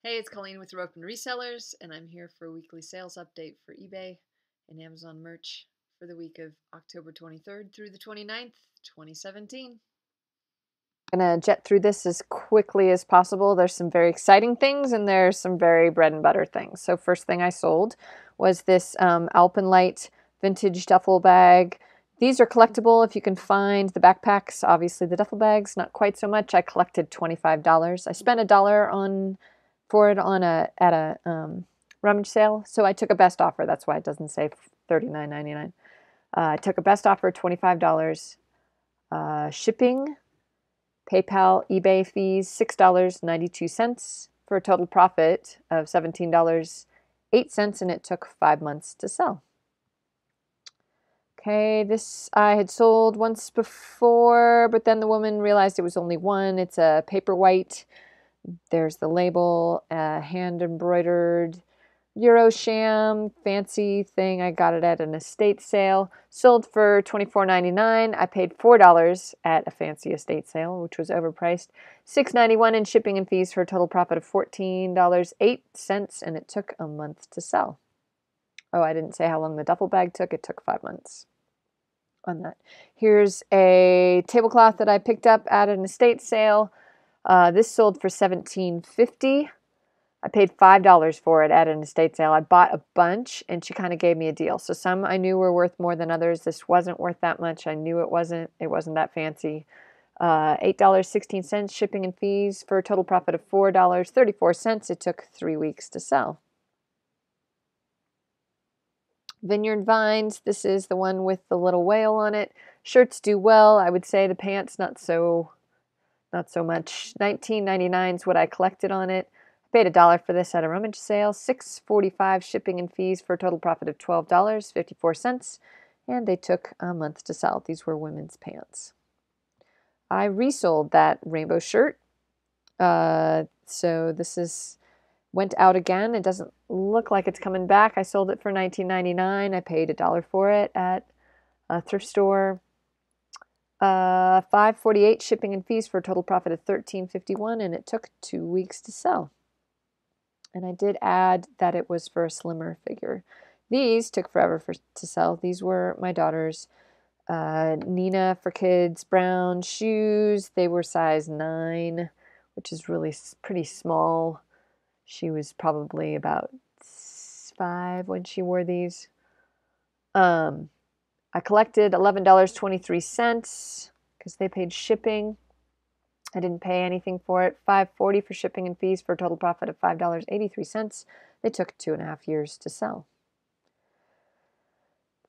Hey, it's Colleen with Rope and Resellers, and I'm here for a weekly sales update for eBay and Amazon merch for the week of October 23rd through the 29th, 2017. I'm going to jet through this as quickly as possible. There's some very exciting things and there's some very bread and butter things. So first thing I sold was this Alpenlight vintage duffel bag. These are collectible if you can find the backpacks. Obviously the duffel bags, not quite so much. I collected $25. I spent $1 for it at a rummage sale. So I took a best offer. That's why it doesn't say $39.99. I took a best offer, $25. Shipping, PayPal, eBay fees, $6.92 for a total profit of $17.08, and it took 5 months to sell. Okay, this I had sold once before, but then the woman realized it was only one. It's a paper white. There's the label, hand embroidered Eurosham fancy thing. I got it at an estate sale. Sold for $24.99. I paid $4 at a fancy estate sale, which was overpriced. $6.91 in shipping and fees for a total profit of $14.08, and it took a month to sell. Oh, I didn't say how long the duffel bag took. It took 5 months on that. Here's a tablecloth that I picked up at an estate sale. This sold for $17.50. I paid $5 for it at an estate sale. I bought a bunch, and she kind of gave me a deal. So some I knew were worth more than others. This wasn't worth that much. I knew it wasn't. It wasn't that fancy. $8.16 shipping and fees for a total profit of $4.34. It took 3 weeks to sell. Vineyard Vines. This is the one with the little whale on it. Shirts do well. I would say the pants not so much. $19.99 is what I collected on it. I paid $1 for this at a rummage sale. $6.45 shipping and fees for a total profit of $12.54, and they took a month to sell. These were women's pants. I resold that rainbow shirt. So this went out again. It doesn't look like it's coming back. I sold it for $19.99. I paid $1 for it at a thrift store. $5.48 shipping and fees for a total profit of $13.51, and it took 2 weeks to sell. And I did add that it was for a slimmer figure. These took forever to sell. These were my daughter's Nina for Kids brown shoes. They were size 9, which is really pretty small. She was probably about 5 when she wore these. I collected $11.23 because they paid shipping. I didn't pay anything for it. $5.40 for shipping and fees for a total profit of $5.83. They took 2.5 years to sell.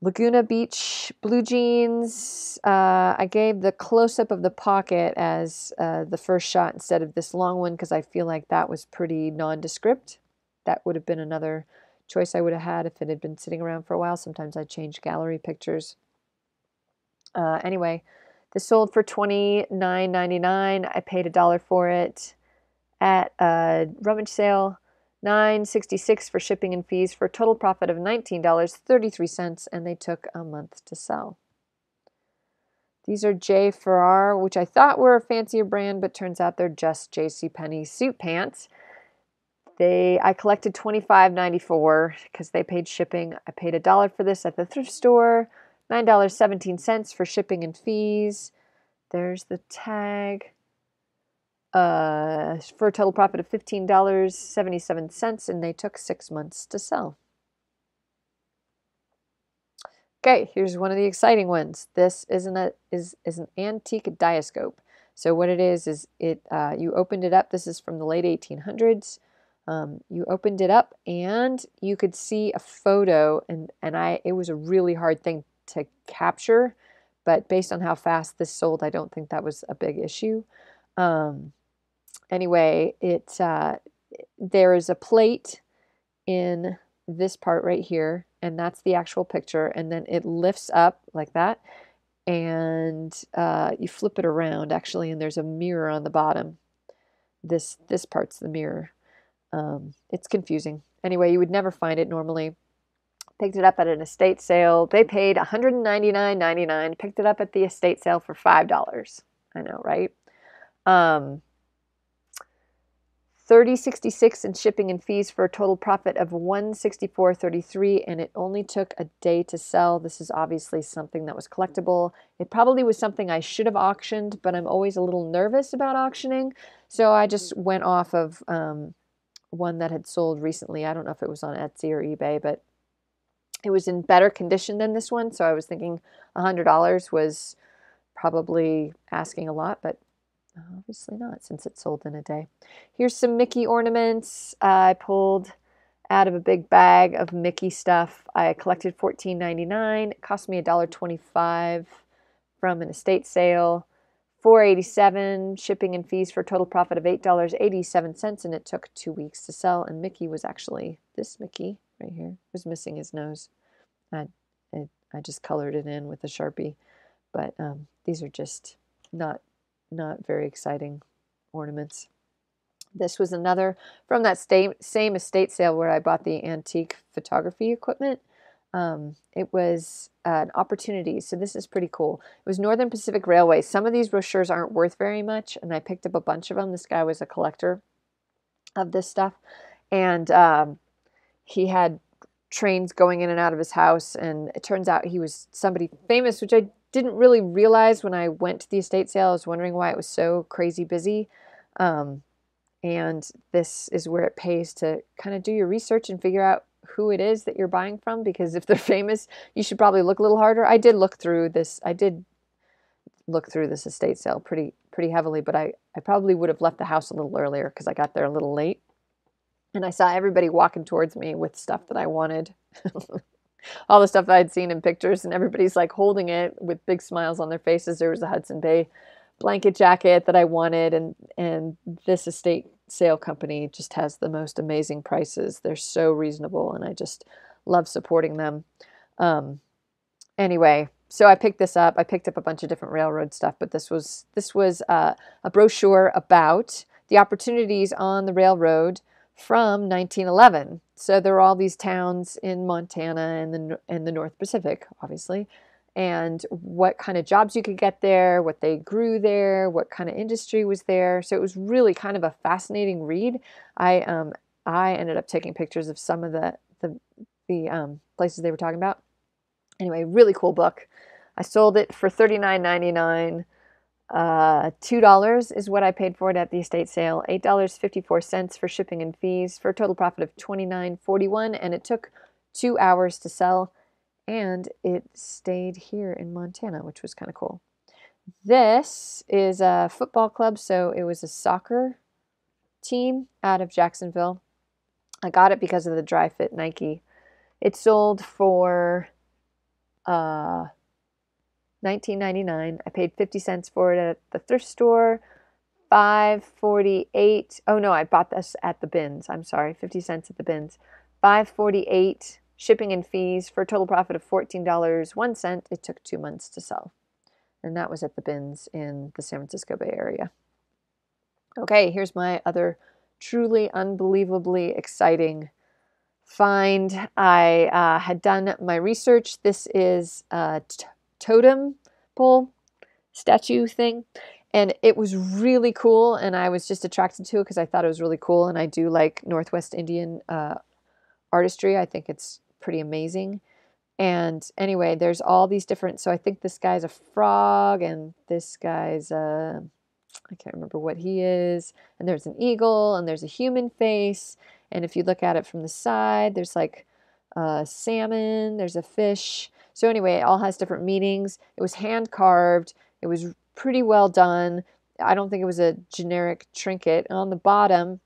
Laguna Beach blue jeans. I gave the close-up of the pocket as the first shot instead of this long one because I feel like that was pretty nondescript. That would have been another choice I would have had if it had been sitting around for a while. Sometimes I change gallery pictures. Anyway, this sold for $29.99. I paid $1 for it at a rummage sale. $9.66 for shipping and fees for a total profit of $19.33, and they took a month to sell. These are J. Ferrar, which I thought were a fancier brand, but turns out they're just JCPenney suit pants. I collected $25.94 because they paid shipping. I paid $1 for this at the thrift store. $9.17 for shipping and fees. There's the tag. For a total profit of $15.77, and they took 6 months to sell. Okay, here's one of the exciting ones. This is an antique diascope. So what it is you opened it up. This is from the late 1800s. You opened it up and you could see a photo, and it was a really hard thing to capture, but based on how fast this sold, I don't think that was a big issue. Anyway, there is a plate in this part right here, and that's the actual picture, and then it lifts up like that, and you flip it around actually, and there's a mirror on the bottom. This part's the mirror. It's confusing. Anyway, you would never find it normally. Picked it up at an estate sale. They paid $199.99. Picked it up at the estate sale for $5. I know, right? 30.66 in shipping and fees for a total profit of 164.33, and it only took a day to sell. This is obviously something that was collectible. It probably was something I should have auctioned, but I'm always a little nervous about auctioning, so I just went off of one that had sold recently. I don't know if it was on Etsy or eBay, but it was in better condition than this one, so I was thinking $100 was probably asking a lot, but obviously not, since it sold in a day. Here's some Mickey ornaments I pulled out of a big bag of Mickey stuff. I collected $14.99. It cost me $1.25 from an estate sale. $4.87 shipping and fees for a total profit of $8.87, and it took 2 weeks to sell. And Mickey was actually this Mickey right here. Was missing his nose. I just colored it in with a Sharpie, but these are just not very exciting ornaments. This was another from that same estate sale where I bought the antique photography equipment. It was an opportunity, so this is pretty cool. It was Northern Pacific Railway. Some of these brochures aren't worth very much, and I picked up a bunch of them. This guy was a collector of this stuff, and he had trains going in and out of his house, and it turns out he was somebody famous, which I didn't really realize when I went to the estate sale. I was wondering why it was so crazy busy. And this is where it pays to kind of do your research and figure out who it is that you're buying from, because if they're famous, you should probably look a little harder. I did look through this estate sale pretty heavily, but I probably would have left the house a little earlier because I got there a little late. And I saw everybody walking towards me with stuff that I wanted. All the stuff I'd seen in pictures, and everybody's like holding it with big smiles on their faces. There was a Hudson Bay blanket jacket that I wanted, and this estate sale company just has the most amazing prices. They're so reasonable, and I just love supporting them. Anyway, so I picked this up. I picked up a bunch of different railroad stuff, but this was a brochure about the opportunities on the railroad from 1911. So there are all these towns in Montana and the North Pacific, obviously, and what kind of jobs you could get there, what they grew there, what kind of industry was there. So it was really kind of a fascinating read. I ended up taking pictures of some of the places they were talking about. Anyway, really cool book. I sold it for $39.99. $2 is what I paid for it at the estate sale. $8.54 for shipping and fees for a total profit of $29.41, and it took 2 hours to sell, and it stayed here in Montana, which was kind of cool. This is a football club, so it was a soccer team out of Jacksonville. I got it because of the dry fit Nike. It sold for $19.99. I paid 50 cents for it at the thrift store. $5.48. Oh no, I bought this at the bins. I'm sorry, 50 cents at the bins. $5.48 shipping and fees for a total profit of $14.01. It took 2 months to sell. And that was at the bins in the San Francisco Bay Area. Okay, here's my other truly unbelievably exciting find. I had done my research. This is a totem pole statue thing, and it was really cool, and I was just attracted to it because I thought it was really cool, and I do like Northwest Indian artistry. I think it's pretty amazing. And anyway, there's all these different, so I think this guy's a frog, and this guy's I can't remember what he is, and there's an eagle, and there's a human face, and if you look at it from the side, there's like salmon, there's a fish. So anyway, it all has different meanings. It was hand carved. It was pretty well done. I don't think it was a generic trinket. And on the bottom,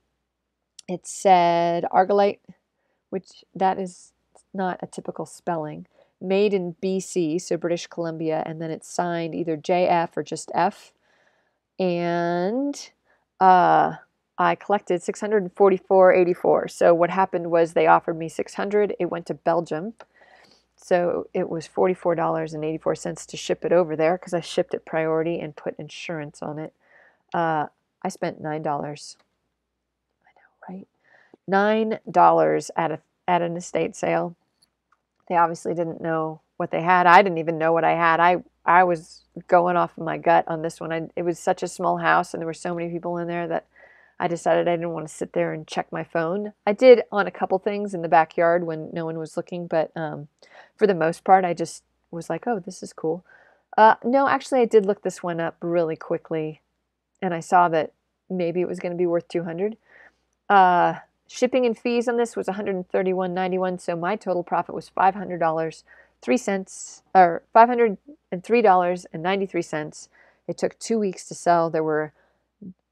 it said Argolite, which that is not a typical spelling. Made in BC, so British Columbia, and then it's signed either JF or just F. And I collected $644.84. So what happened was they offered me $600. It went to Belgium. So it was $44.84 to ship it over there because I shipped it priority and put insurance on it. I spent $9. I know, right? $9 at an estate sale. They obviously didn't know what they had. I didn't even know what I had. I was going off of my gut on this one. It was such a small house and there were so many people in there that I decided I didn't want to sit there and check my phone. I did on a couple things in the backyard when no one was looking, but for the most part, I just was like, oh, this is cool. No, actually, I did look this one up really quickly, and I saw that maybe it was going to be worth 200. Shipping and fees on this was $131.91, so my total profit was $500.03 or $503.93. It took 2 weeks to sell. There were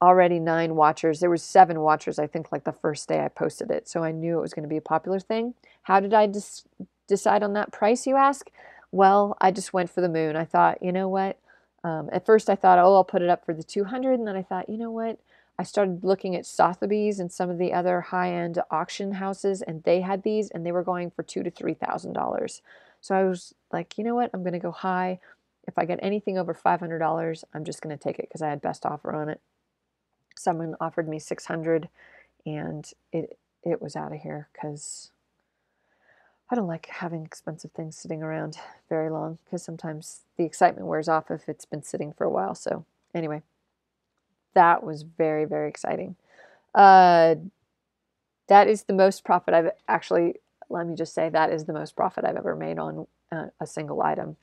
already 9 watchers. There was 7 watchers, I think, like the first day I posted it. So I knew it was going to be a popular thing. How did I decide on that price, you ask? Well, I just went for the moon. I thought, you know what? At first I thought, oh, I'll put it up for the 200. And then I thought, you know what? I started looking at Sotheby's and some of the other high-end auction houses, and they had these, and they were going for $2,000 to $3,000. So I was like, you know what? I'm going to go high. If I get anything over $500, I'm just going to take it because I had best offer on it. Someone offered me 600 and it was out of here because I don't like having expensive things sitting around very long because sometimes the excitement wears off if it's been sitting for a while. So anyway, that was very, very exciting. That is the most profit I've actually, let me just say, that is the most profit I've ever made on a single item.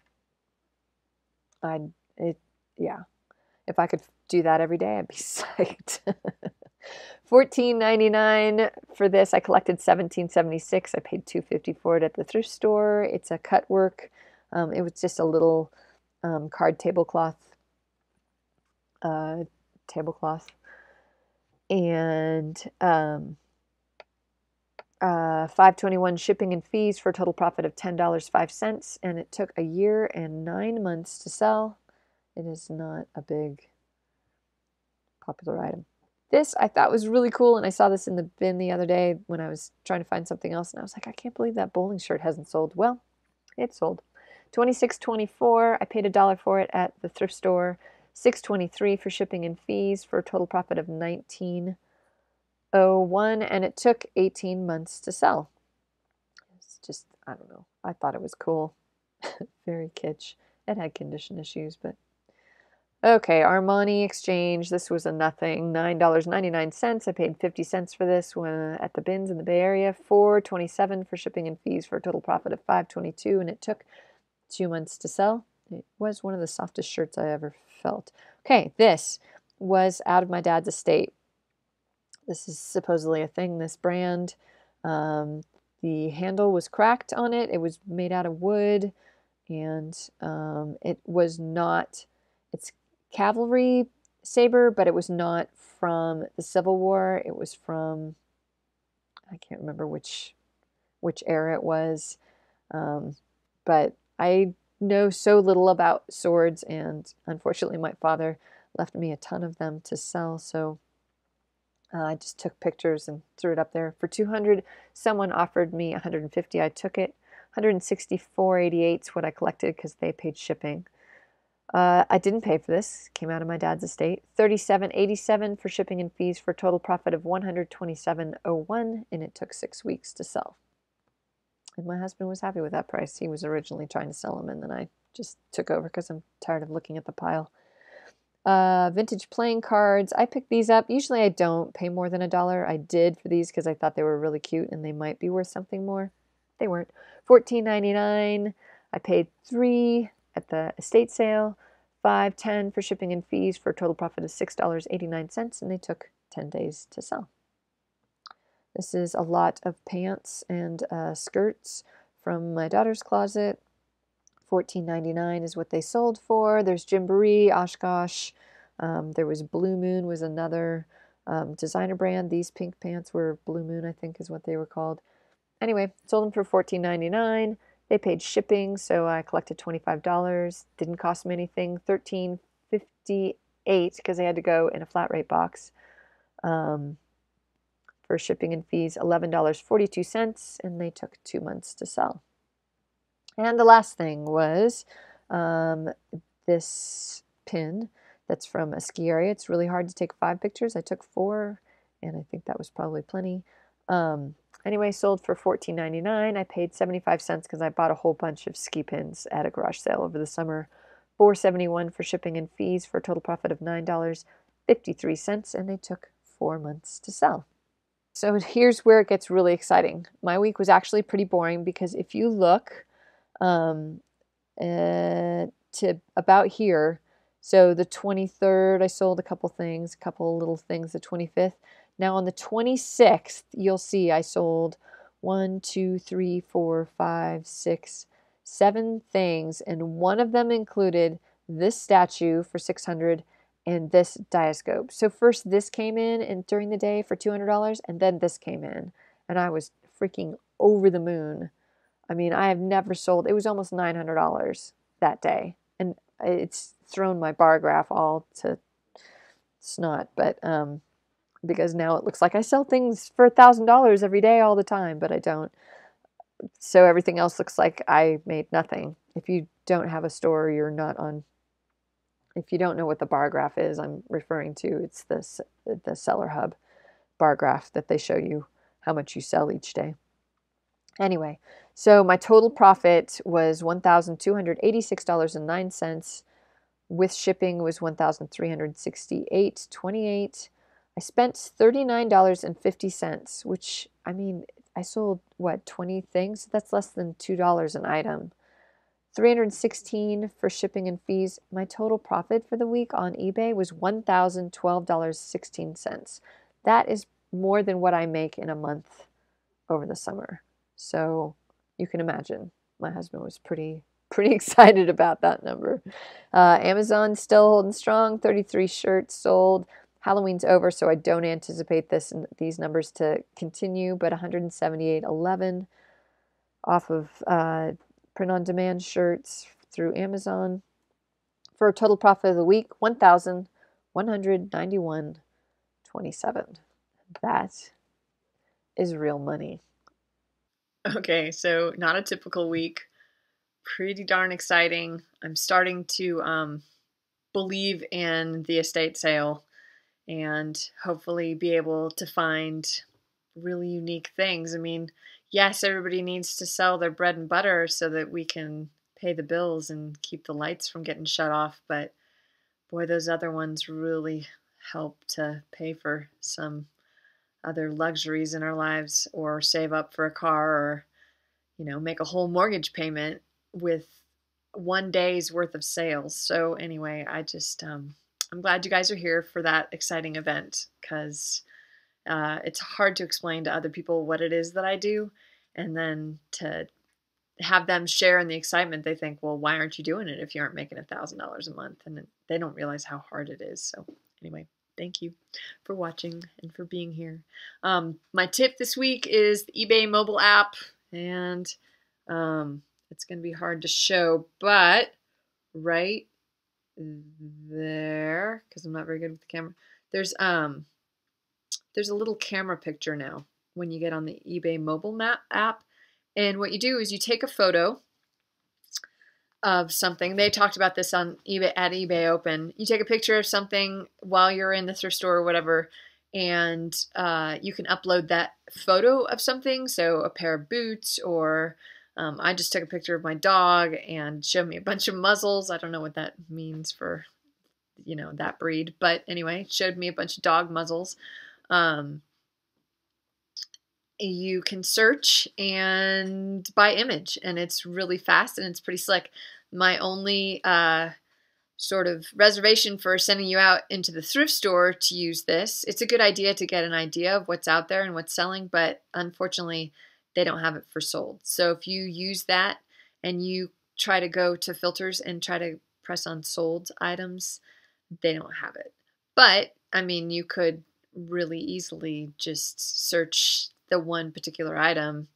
Yeah. If I could do that every day, I'd be psyched. $14.99 for this. I collected $17.76. I paid $2.50 for it at the thrift store. It's a cut work. It was just a little card tablecloth. And $5.21 shipping and fees for a total profit of $10.05. And it took a year and 9 months to sell. It is not a big popular item. This I thought was really cool, and I saw this in the bin the other day when I was trying to find something else, and I was like, I can't believe that bowling shirt hasn't sold. Well, it sold. $26.24. I paid $1 for it at the thrift store. $6.23 for shipping and fees for a total profit of $19.01, and it took 18 months to sell. It's just, I don't know. I thought it was cool. Very kitsch. It had condition issues, but okay, Armani Exchange. This was a nothing. $9.99. I paid 50 cents for this when at the bins in the Bay Area. $4.27 for shipping and fees for a total profit of $5.22, and it took 2 months to sell. It was one of the softest shirts I ever felt. Okay, this was out of my dad's estate. This is supposedly a thing, this brand. The handle was cracked on it. It was made out of wood, and it was not, it's cavalry saber, but it was not from the Civil War. It was from, I can't remember which era it was. But I know so little about swords, and unfortunately my father left me a ton of them to sell, so I just took pictures and threw it up there. For 200, someone offered me 150. I took it. 164.88 is what I collected because they paid shipping. I didn't pay for this. Came out of my dad's estate. $37.87 for shipping and fees for a total profit of $127.01, and it took 6 weeks to sell. And my husband was happy with that price. He was originally trying to sell them, and then I just took over because I'm tired of looking at the pile. Vintage playing cards. I picked these up. Usually I don't pay more than $1. I did for these because I thought they were really cute and they might be worth something more. They weren't. $14.99. I paid $3 at the estate sale. $5.10 for shipping and fees for a total profit of $6.89, and they took 10 days to sell. This is a lot of pants and skirts from my daughter's closet. $14.99 is what they sold for. There's Gymboree, Oshkosh. There was Blue Moon was another designer brand. These pink pants were Blue Moon, I think is what they were called. Anyway, sold them for $14.99. They paid shipping, so I collected $25. Didn't cost me anything. $13.58 because they had to go in a flat rate box. For shipping and fees, $11.42, and they took 2 months to sell. And the last thing was this pin that's from a ski area. It's really hard to take 5 pictures. I took 4, and I think that was probably plenty. Anyway, sold for $14.99. I paid 75 cents because I bought a whole bunch of ski pins at a garage sale over the summer. $4.71 for shipping and fees for a total profit of $9.53, and they took 4 months to sell. So here's where it gets really exciting. My week was actually pretty boring because if you look to about here, so the 23rd, I sold a couple little things, the 25th. Now on the 26th, you'll see I sold 1, 2, 3, 4, 5, 6, 7 things, and one of them included this statue for $600 and this diascope. So first this came in and during the day for $200, and then this came in, and I was freaking over the moon. I mean, I have never sold, it was almost $900 that day, and it's thrown my bar graph all to snot, but because now it looks like I sell things for $1,000 every day all the time, but I don't. So everything else looks like I made nothing. If you don't have a store, you're not on. If you don't know what the bar graph is, I'm referring to, it's the Seller Hub bar graph that they show you how much you sell each day. Anyway, so my total profit was $1,286.09. With shipping was $1,368.28. I spent $39.50, which, I mean, I sold, what, 20 things? That's less than $2 an item. $316 for shipping and fees. My total profit for the week on eBay was $1,012.16. That is more than what I make in a month over the summer. So you can imagine my husband was pretty excited about that number. Amazon still holding strong. 33 shirts sold. Halloween's over, so I don't anticipate these numbers to continue, but 178.11 off of print-on-demand shirts through Amazon for a total profit of the week, $1,191.27. That is real money. Okay, so not a typical week. Pretty darn exciting. I'm starting to believe in the estate sale and hopefully be able to find really unique things. I mean, yes, everybody needs to sell their bread and butter so that we can pay the bills and keep the lights from getting shut off, but boy, those other ones really help to pay for some other luxuries in our lives or save up for a car or, make a whole mortgage payment with one day's worth of sales. So anyway, I'm glad you guys are here for that exciting event because it's hard to explain to other people what it is that I do, and then to have them share in the excitement. They think, well, why aren't you doing it if you aren't making $1,000 a month? And they don't realize how hard it is. So anyway, thank you for watching and for being here. My tip this week is the eBay mobile app, and it's going to be hard to show, but right there, because I'm not very good with the camera, there's a little camera picture now when you get on the eBay mobile map app. And what you do is you take a photo of something. They talked about this on eBay at eBay Open. You take a picture of something while you're in the thrift store or whatever, and you can upload that photo of something. So a pair of boots, or I just took a picture of my dog and showed me a bunch of muzzles. I don't know what that means for, that breed. But anyway, showed me a bunch of dog muzzles. You can search and by image, and it's really fast and it's pretty slick. My only sort of reservation for sending you out into the thrift store to use this, it's a good idea to get an idea of what's out there and what's selling, but unfortunately they don't have it for sold. So if you use that and you try to go to filters and try to press on sold items, they don't have it. But I mean, you could really easily just search the one particular item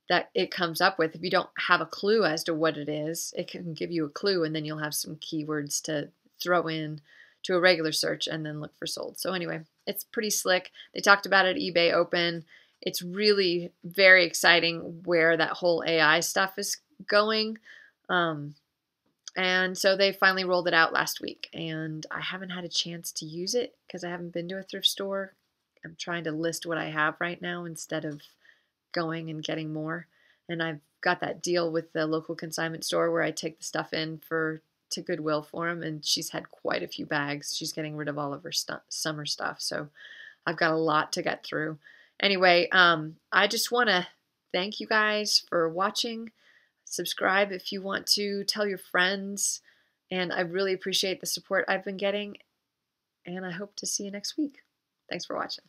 that it comes up with. If you don't have a clue as to what it is, it can give you a clue, and then you'll have some keywords to throw in to a regular search and then look for sold. So anyway, it's pretty slick. They talked about it at eBay Open. It's really very exciting where that whole AI stuff is going. And so they finally rolled it out last week, and I haven't had a chance to use it because I haven't been to a thrift store. I'm trying to list what I have right now instead of going and getting more. And I've got that deal with the local consignment store where I take the stuff in to Goodwill for them, and she's had quite a few bags. She's getting rid of all of her summer stuff, so I've got a lot to get through. Anyway, I just want to thank you guys for watching. Subscribe if you want to, tell your friends, and I really appreciate the support I've been getting, and I hope to see you next week. Thanks for watching.